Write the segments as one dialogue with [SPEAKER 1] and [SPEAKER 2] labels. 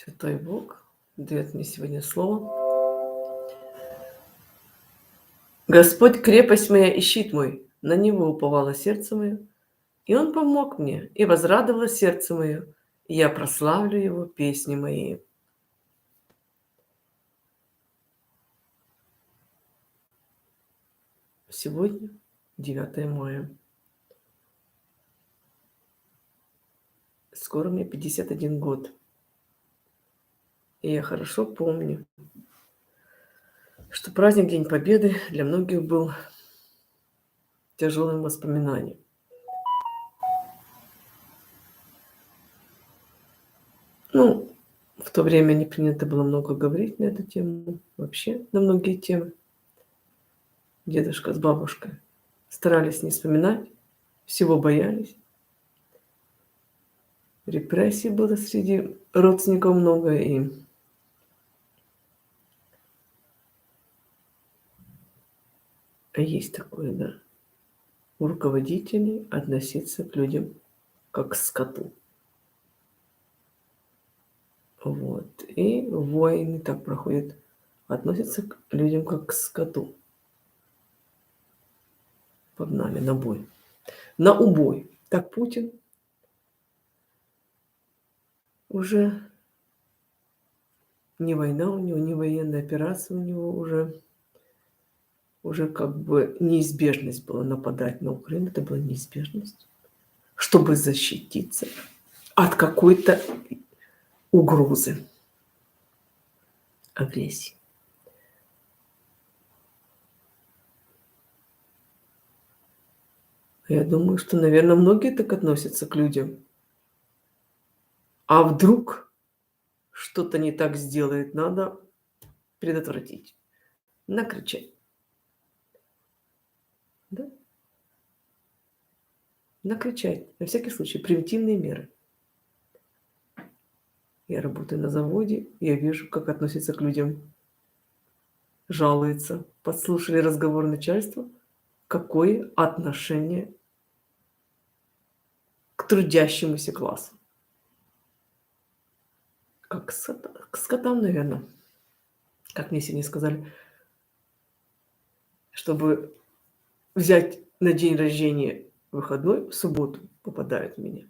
[SPEAKER 1] Святой Бог дает мне сегодня слово. Господь, крепость моя и щит мой, на Него уповало сердце мое, и Он помог мне, и возрадовало сердце мое, и я прославлю Его песни мои. Сегодня 9 мая. Скоро мне 51 год. И я хорошо помню, что праздник День Победы для многих был тяжелым воспоминанием. В то время не принято было много говорить на эту тему, вообще на многие темы. Дедушка с бабушкой старались не вспоминать, всего боялись. Репрессий было среди родственников много, и есть такое, да, у руководителей относиться к людям как к скоту. Вот. И войны так проходят, относятся к людям как к скоту. Погнали на бой. На убой. Так Путин уже не война у него, не военная операция у него, уже как бы неизбежность была нападать на Украину. Это была неизбежность, чтобы защититься от какой-то угрозы агрессии. Я думаю, что, наверное, многие так относятся к людям. А вдруг что-то не так сделает, надо предотвратить, накричать. Да? Накричать. На всякий случай, превентивные меры. Я работаю на заводе, я вижу, как относятся к людям. Жалуются. Подслушали разговор начальства. Какое отношение к трудящемуся классу? Как к скотам, наверное. Как мне сегодня сказали, чтобы взять на день рождения выходной, в субботу попадают в меня.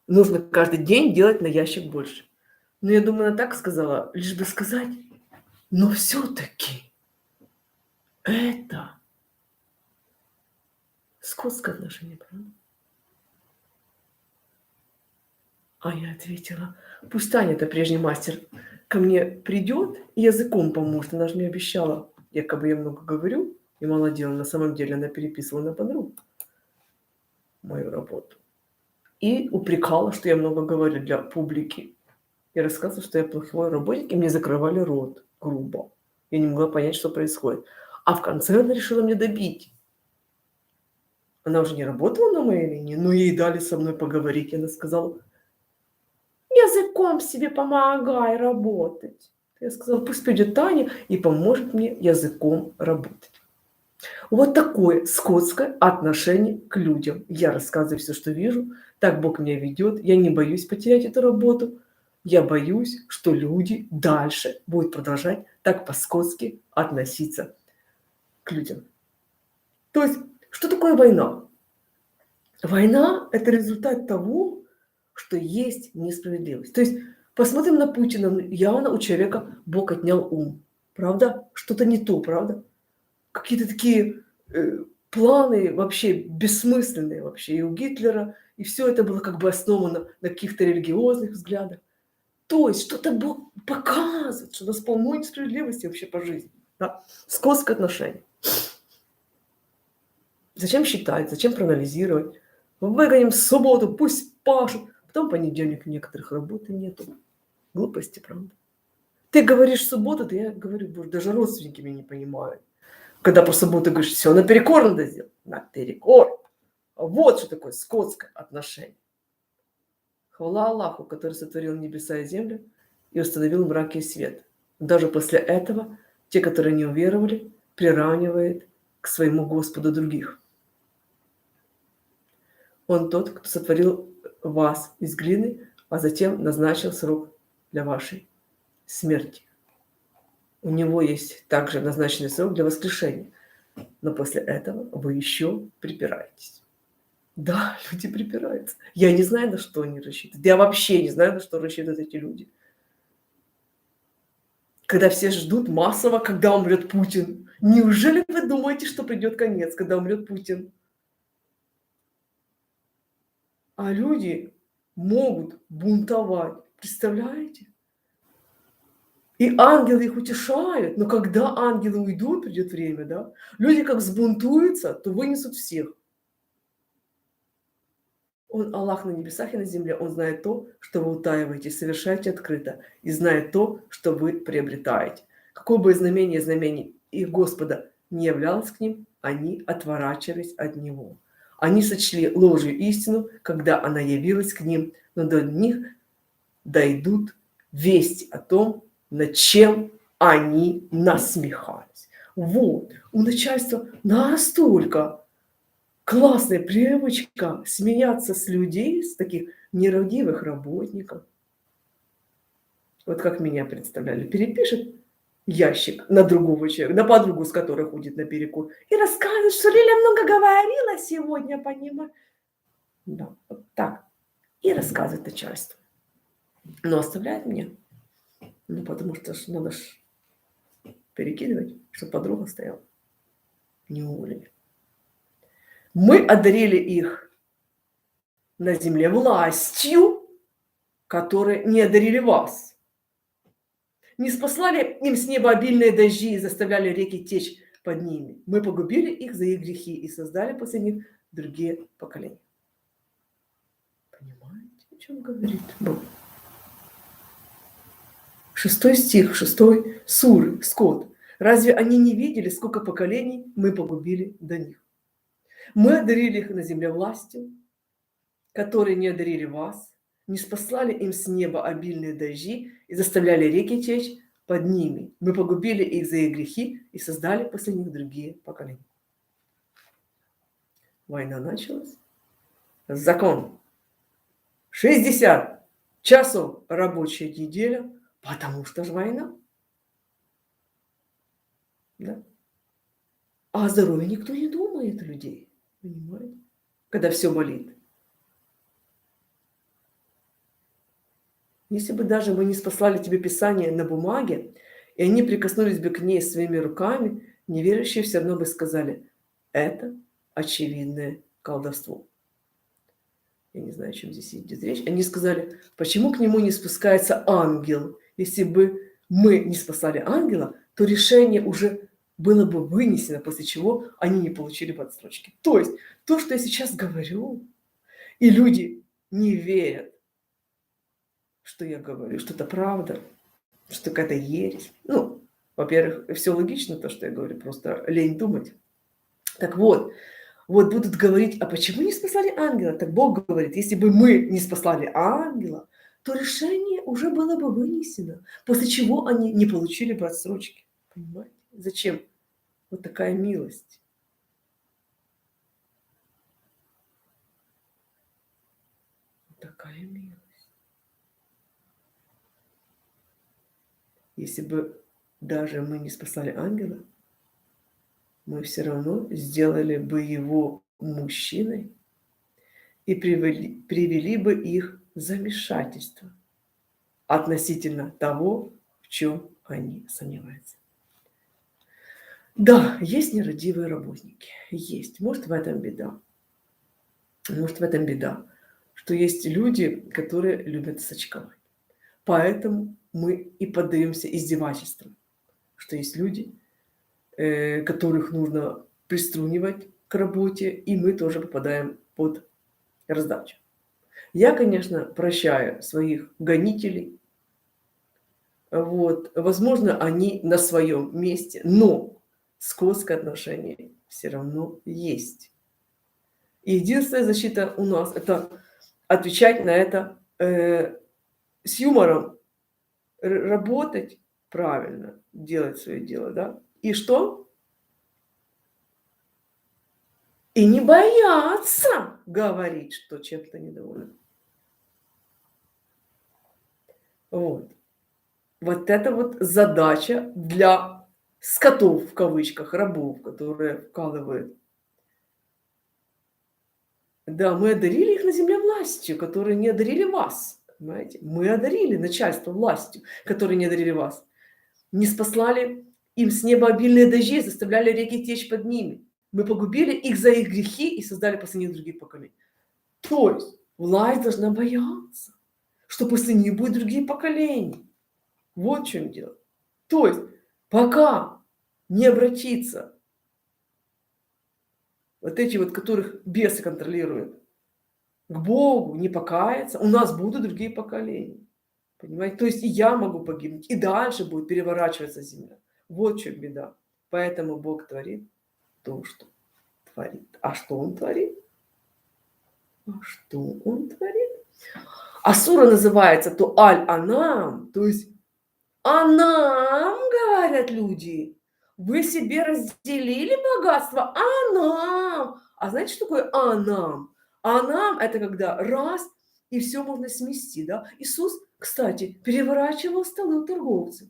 [SPEAKER 1] Нужно каждый день делать на ящик больше. Но я думаю, она так сказала, лишь бы сказать. Но все-таки это скотское отношение, правда? А я ответила, пусть Таня, это прежний мастер, ко мне придет и языком поможет. Она же мне обещала, якобы я много говорю, и мало дела. На самом деле она переписывала на подругу мою работу. И упрекала, что я много говорю для публики. Я рассказывала, что я плохой работник, и мне закрывали рот грубо. Я не могла понять, что происходит. А в конце она решила мне добить. Она уже не работала на моей линии, но ей дали со мной поговорить. И она сказала, языком себе помогай работать. Я сказала, пусть придет Таня и поможет мне языком работать. Вот такое скотское отношение к людям. Я рассказываю все, что вижу. Так Бог меня ведет. Я не боюсь потерять эту работу. Я боюсь, что люди дальше будут продолжать так по-скотски относиться к людям. То есть, что такое война? Война – это результат того, что есть несправедливость. То есть, посмотрим на Путина. Явно у человека Бог отнял ум. Правда? Что-то не то, правда? Какие-то такие планы вообще бессмысленные вообще и у Гитлера. И все это было как бы основано на каких-то религиозных взглядах. То есть что-то Бог показывает, что у нас полно несправедливости вообще по жизни. Да? Скотское отношение. Зачем считать, зачем проанализировать? Выгоним в субботу, пусть пашут. Потом в понедельник некоторых работы нету. Глупости, правда? Ты говоришь в субботу, да я говорю, боже, даже родственники меня не понимают. Когда по субботу говоришь, все, наперекор надо сделать. Наперекор. Вот что такое скотское отношение. Хвала Аллаху, который сотворил небеса и землю и установил мрак и свет. Даже после этого те, которые не уверовали, приравнивают к своему Господу других. Он тот, кто сотворил вас из глины, а затем назначил срок для вашей смерти. У него есть также назначенный срок для воскрешения. Но после этого вы еще припираетесь. Да, люди припираются. Я не знаю, на что они рассчитывают. Я вообще не знаю, на что рассчитывают эти люди. Когда все ждут массово, когда умрет Путин. Неужели вы думаете, что придет конец, когда умрет Путин? А люди могут бунтовать. Представляете? И ангелы их утешают. Но когда ангелы уйдут, придет время, да? Люди как взбунтуются, то вынесут всех. Он Аллах на небесах и на земле. Он знает то, что вы утаиваете, совершаете открыто. И знает то, что вы приобретаете. Какое бы знамение знамений их Господа не являлось к ним, они отворачивались от Него. Они сочли ложью истину, когда она явилась к ним, но до них дойдут вести о том, над чем они насмехались. Вот, у начальства настолько классная привычка смеяться с людей, с таких нерадивых работников. Вот как меня представляли. Перепишет ящик на другого человека, на подругу, с которой ходит на перекур, и рассказывает, что Лиля много говорила сегодня, понимаешь? Да, вот так. И рассказывает начальству. Но оставляет меня. Ну, потому что надо ж перекидывать, чтобы подруга стояла. Не уволили. Мы одарили их на земле властью, которые не одарили вас. Не спаслали им с неба обильные дожди и заставляли реки течь под ними. Мы погубили их за их грехи и создали после них другие поколения. Понимаете, о чем говорит Бог? 6 стих, 6 суры, Скот. Разве они не видели, сколько поколений мы погубили до них? Мы одарили их на земле властью, которые не одарили вас, не спаслали им с неба обильные дожди и заставляли реки течь под ними. Мы погубили их за их грехи и создали после них другие поколения. Война началась. Закон. 60 часов рабочая неделя, потому что же война. Да? А о здоровье никто не думает людей. Понимаете? Когда все болит. Если бы даже мы не спаслали тебе Писание на бумаге, и они прикоснулись бы к ней своими руками, неверующие все равно бы сказали, это очевидное колдовство. Я не знаю, о чем здесь идет речь. Они сказали, почему к нему не спускается ангел? Если бы мы не спасали ангела, то решение уже было бы вынесено, после чего они не получили бы отсрочки. То есть, то, что я сейчас говорю, и люди не верят, что я говорю, что это правда, что какая-то ересь. Ну, во-первых, все логично, то, что я говорю, просто лень думать. Так вот, будут говорить, а почему не спасали ангела? Так Бог говорит, если бы мы не спасали ангела, то решение уже было бы вынесено, после чего они не получили бы отсрочки. Понимаете? Зачем вот такая милость? Вот такая милость. Если бы даже мы не спасали ангела, мы все равно сделали бы его мужчиной и привели бы их в замешательство относительно того, в чем они сомневаются. Да, есть нерадивые работники. Есть. Может, в этом беда. Может, в этом беда, что есть люди, которые любят сочковать. Поэтому мы и поддаемся издевательствам, что есть люди, которых нужно приструнивать к работе, и мы тоже попадаем под раздачу. Я, конечно, прощаю своих гонителей. Вот. Возможно, они на своем месте, но скотское отношение все равно есть. И единственная защита у нас – это отвечать на это с юмором, работать правильно, делать свое дело, да? И что? И не бояться говорить, что чем-то недоволен. Вот. Вот это вот задача для скотов, в кавычках, рабов, которые вкалывают. Да, мы одарили их на земле властью, которые не одарили вас. Понимаете? Мы одарили начальство властью, которые не одарили вас. Не спаслали им с неба обильные дожди, заставляли реки течь под ними. Мы погубили их за их грехи и создали после них других поколений. То есть власть должна бояться, что после них будут другие поколения. Вот в чем дело. То есть пока не обратиться, вот эти вот, которых бесы контролируют, к Богу, не покаяться, у нас будут другие поколения. Понимаете? То есть и я могу погибнуть, и дальше будет переворачиваться земля. Вот в чем беда. Поэтому Бог творит то, что творит. А что Он творит? А что Он творит? А сура называется то Аль-Анам, то есть Анам, говорят люди. Вы себе разделили богатство Анам. А знаете, что такое Анам? Анам – это когда раз, и все можно смести. Да? Иисус, кстати, переворачивал столы у торговцев.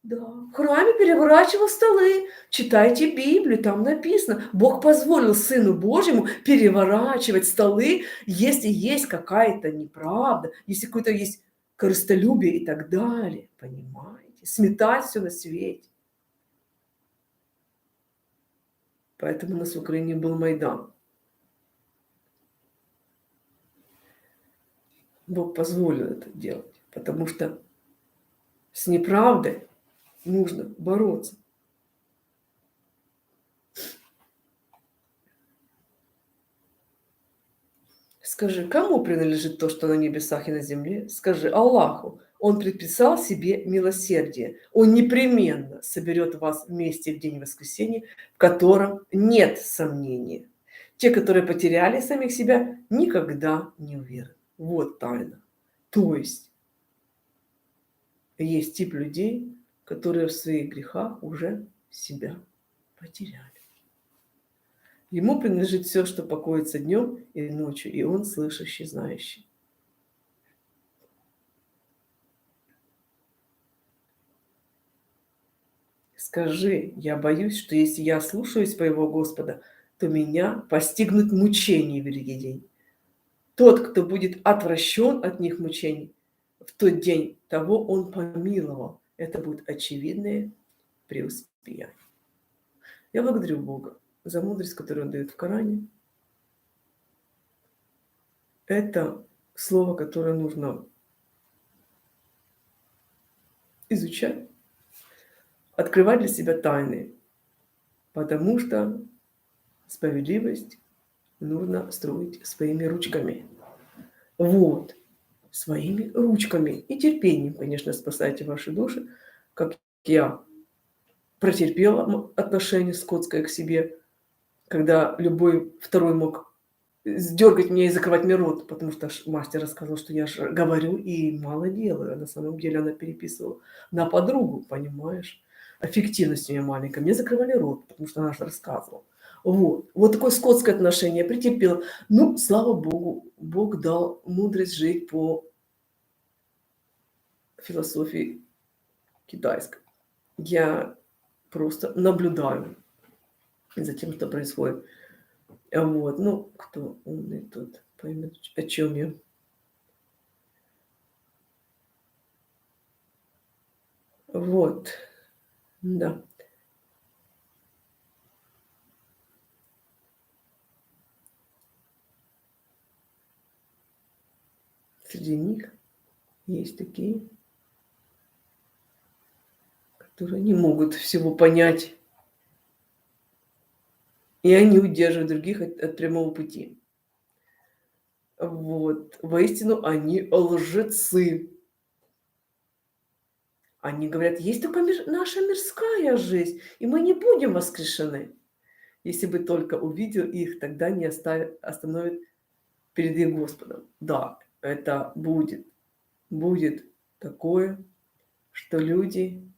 [SPEAKER 1] Да, в храме переворачивал столы. Читайте Библию, там написано. Бог позволил Сыну Божьему переворачивать столы, если есть какая-то неправда, если какое-то есть корыстолюбие и так далее. Понимаете? Сметать все на свете. Поэтому у нас в Украине был Майдан. Бог позволил это делать, потому что с неправдой нужно бороться. Скажи, кому принадлежит то, что на небесах и на земле? Скажи, Аллаху. Он предписал себе милосердие. Он непременно соберет вас вместе в день воскресения, в котором нет сомнения. Те, которые потеряли самих себя, никогда не уверены. Вот тайна. То есть тип людей, которые в своих грехах уже себя потеряли. Ему принадлежит все, что покоится днем и ночью, и он слышащий, знающий. Скажи, я боюсь, что если я слушаюсь твоего Господа, то меня постигнут мучения в великий день. Тот, кто будет отвращен от них мучений, в тот день того он помиловал. Это будет очевидное преуспеяние. Я благодарю Бога за мудрость, которую Он дает в Коране. Это слово, которое нужно изучать, открывать для себя тайны, потому что справедливость нужно строить своими ручками. Вот, своими ручками и терпением, конечно, спасайте ваши души, как я протерпела отношение скотское к себе, когда любой второй мог дергать меня и закрывать мне рот, потому что мастер рассказывал, что я же говорю и мало делаю. А на самом деле она переписывала на подругу, понимаешь? Эффективность у нее маленькая. Мне закрывали рот, потому что она же рассказывала. Вот такое скотское отношение претерпела. Ну, слава Богу, Бог дал мудрость жить по философии китайской. Я просто наблюдаю за тем, что происходит. Ну, кто умный тут поймет, о чем я. Вот, да. Среди них есть такие, которые не могут всего понять, и они удерживают других от прямого пути. Воистину они лжецы. Они говорят, есть только наша мирская жизнь, и мы не будем воскрешены. Если бы только увидел их, тогда не остановит перед их Господом. Да, это будет такое, что люди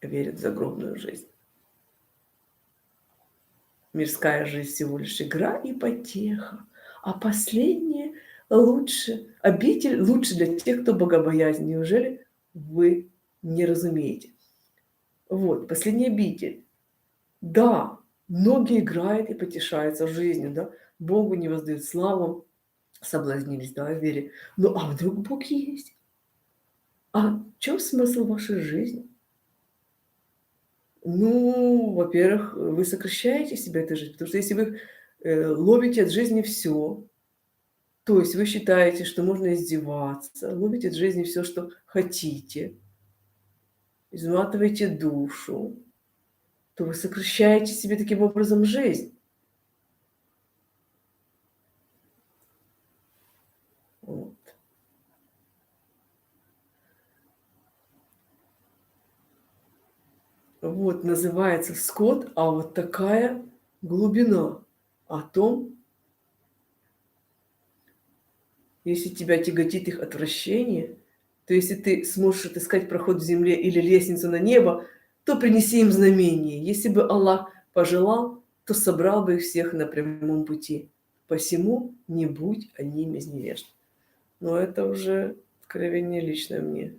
[SPEAKER 1] верят в загробную жизнь. Мирская жизнь всего лишь игра и потеха, а последнее лучше, обитель лучше для тех, кто богобоязнен. Неужели вы не разумеете? Вот, последняя обитель. Да, многие играют и потешаются жизнью, да, Богу не воздают славу, соблазнились, да, в вере. Ну, а вдруг Бог есть? А в чем смысл вашей жизни? Ну, во-первых, вы сокращаете себя этой жизнью, потому что если вы ловите от жизни все, то есть вы считаете, что можно издеваться, ловите от жизни все, что хотите, изматываете душу, то вы сокращаете себе таким образом жизнь. Вот. Вот называется скот, а вот такая глубина о том, если тебя тяготит их отвращение, то если ты сможешь отыскать проход в земле или лестницу на небо, то принеси им знамение. Если бы Аллах пожелал, то собрал бы их всех на прямом пути. Посему не будь одним из невежд. Но это уже откровение личное мне.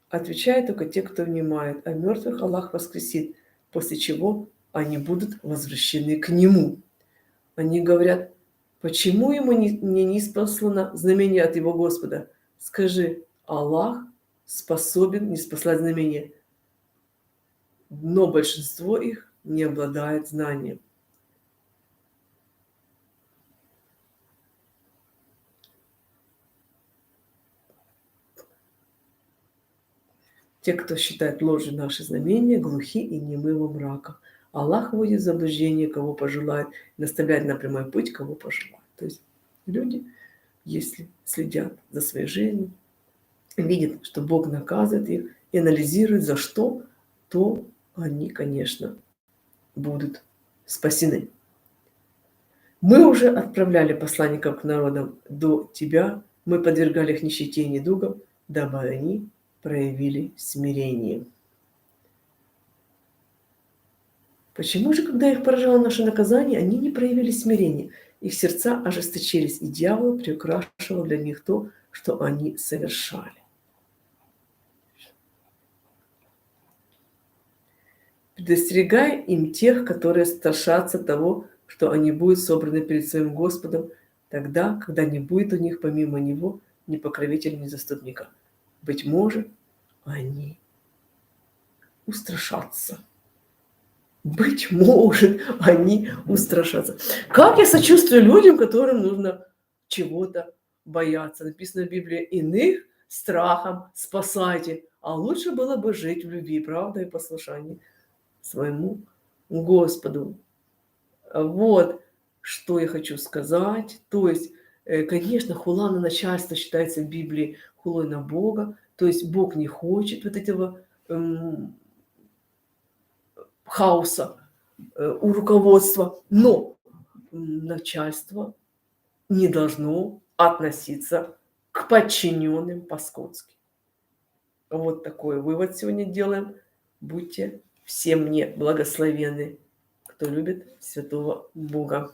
[SPEAKER 1] Отвечают только те, кто внимает, а мертвых Аллах воскресит, после чего они будут возвращены к Нему. Они говорят, почему ему мне не спаслано знамение от его Господа? Скажи, Аллах способен не спаслать знамение, но большинство их не обладает знанием. Те, кто считает ложью наши знамения, глухи и немы во мраках. Аллах вводит в заблуждение, кого пожелает, наставляет на прямой путь, кого пожелает. То есть люди, если следят за своей жизнью, видят, что Бог наказывает их и анализируют, за что, то они, конечно, будут спасены. Мы уже отправляли посланников к народам до тебя, мы подвергали их нищете и недугам, дабы они проявили смирение. Почему же, когда их поражало наше наказание, они не проявили смирение? Их сердца ожесточились, и дьявол приукрашивал для них то, что они совершали. Предостерегай им тех, которые страшатся того, что они будут собраны перед своим Господом, тогда, когда не будет у них помимо Него ни покровителя, ни заступника. Быть может, они устрашатся. Быть может, они устрашатся. Как я сочувствую людям, которым нужно чего-то бояться. Написано в Библии, иных страхом спасайте. А лучше было бы жить в любви, правда, и послушании своему Господу. Вот что я хочу сказать. То есть, конечно, хула на начальство считается в Библии хулой на Бога. То есть Бог не хочет вот этого хаоса у руководства. Но начальство не должно относиться к подчиненным по-скотски. Вот такой вывод сегодня делаем. Будьте все мне благословенны, кто любит святого Бога.